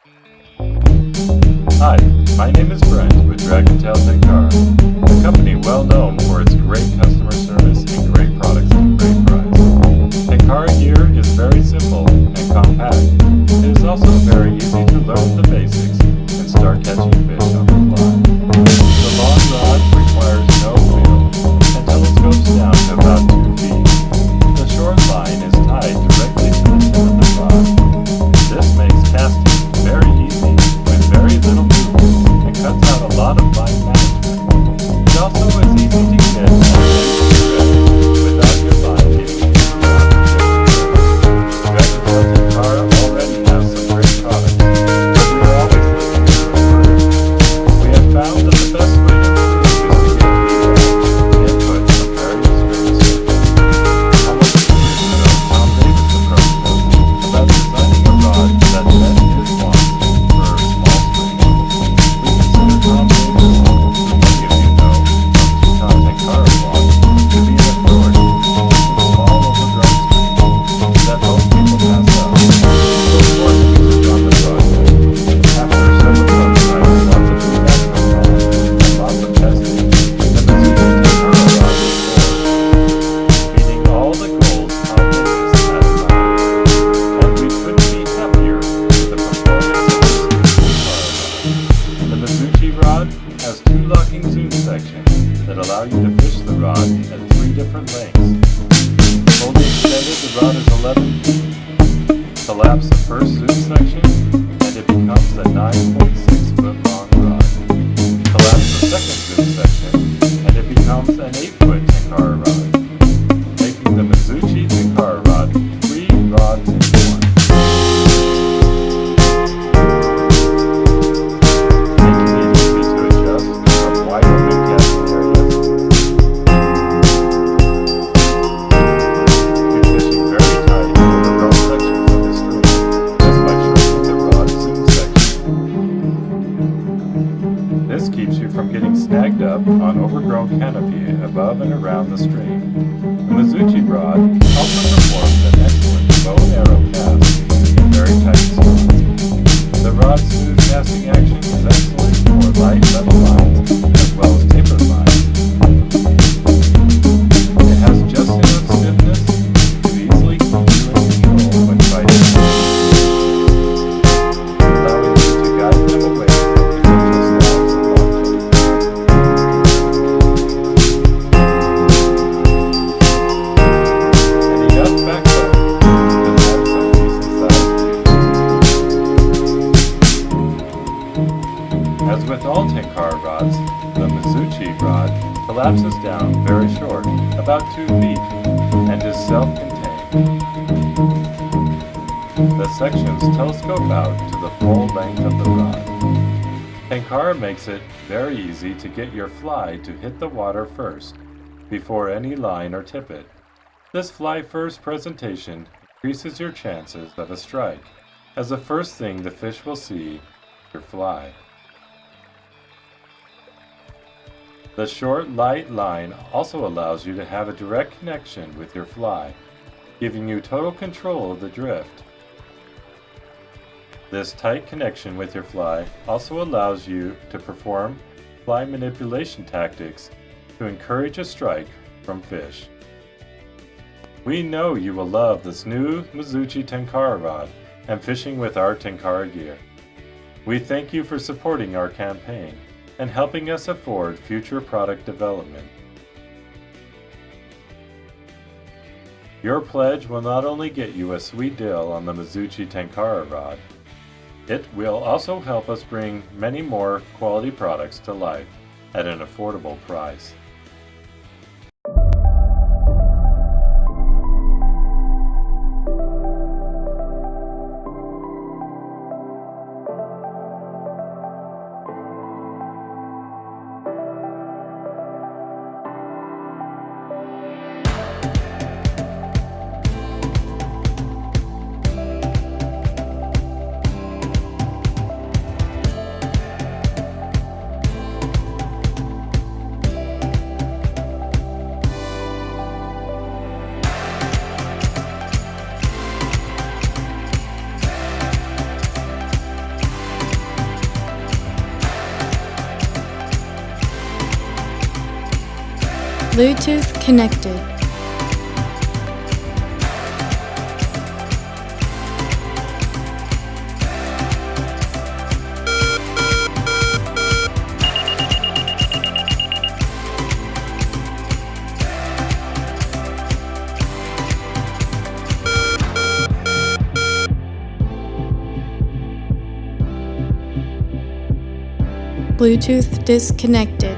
Hi, my name is Brent with Dragontail Tenkara, a company well known for its great customer service and great products at a great price. Tenkara gear is very simple and compact. It is also very easy to learn the basics and start catching fish on the fly. The long rod requires no wheel and telescopes down to about 2 feet. The short line is tied directly to the tip of the rod. This makes casting very easy with very little movement and cuts out a lot of line management. It also is easy to catch on a without your line getting into the Dragontail Tenkara already has some great products, but we are always looking to improve. We have found that the best way to improve is to get feedback and input from very experienced people. Almost 2 years ago, Tom Davis approached us about designing a rod that met his wants for a small string. We consider Tom Davis, who many of you know from Tenkara vlogs, to be an authority in small overgrown strings that most people pass up. So of course we took on the project. After several prototypes, lots of feedback from Tom, and lots of testing, the Mizuki Tenkara rod was born, meeting all the goals Tom Davis had in mind. And we couldn't be happier with the performance of this new Tenkara rod. The Mizuki rod has 2 locking zoom sections that allow you to fish the rod at 3 different lengths. Fully extended, the rod is 11 feet. Collapse the first zoom section, and it becomes a 9.6 foot long rod. Collapse the second zoom section, and it becomes an 8 foot Tenkara rod, making the Mizuki Tenkara rod 3 rods in 1. Making it easy to adjust from wide open casting areas. You're fishing very tight overgrown sections of the stream just by shortening the rod zoom section. This keeps you from getting snagged up on overgrown canopy above and around the stream. The Mizuki rod also performs an excellent bow and arrow cast in very tight spots. The rod's smooth casting action is excellent for light level lines as well as tapered lines. It has just enough stiffness to easily keep you in control when fighting, allowing you to guide them away from potential snags and objects. And enough backbone to have some decent sized views. As with all Tenkara rods, the Mizuki rod collapses down very short, about 2 feet, and is self-contained. The sections telescope out to the full length of the rod. Tenkara makes it very easy to get your fly to hit the water first, before any line or tippet. This fly first presentation increases your chances of a strike, as the first thing the fish will see is your fly. The short, light line also allows you to have a direct connection with your fly, giving you total control of the drift. This tight connection with your fly also allows you to perform fly manipulation tactics to encourage a strike from fish. We know you will love this new Mizuki Tenkara rod and fishing with our Tenkara gear. We thank you for supporting our campaign and helping us afford future product development. Your pledge will not only get you a sweet deal on the Mizuki Tenkara rod, it will also help us bring many more quality products to life at an affordable price. Bluetooth connected. Bluetooth disconnected.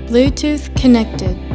Bluetooth connected.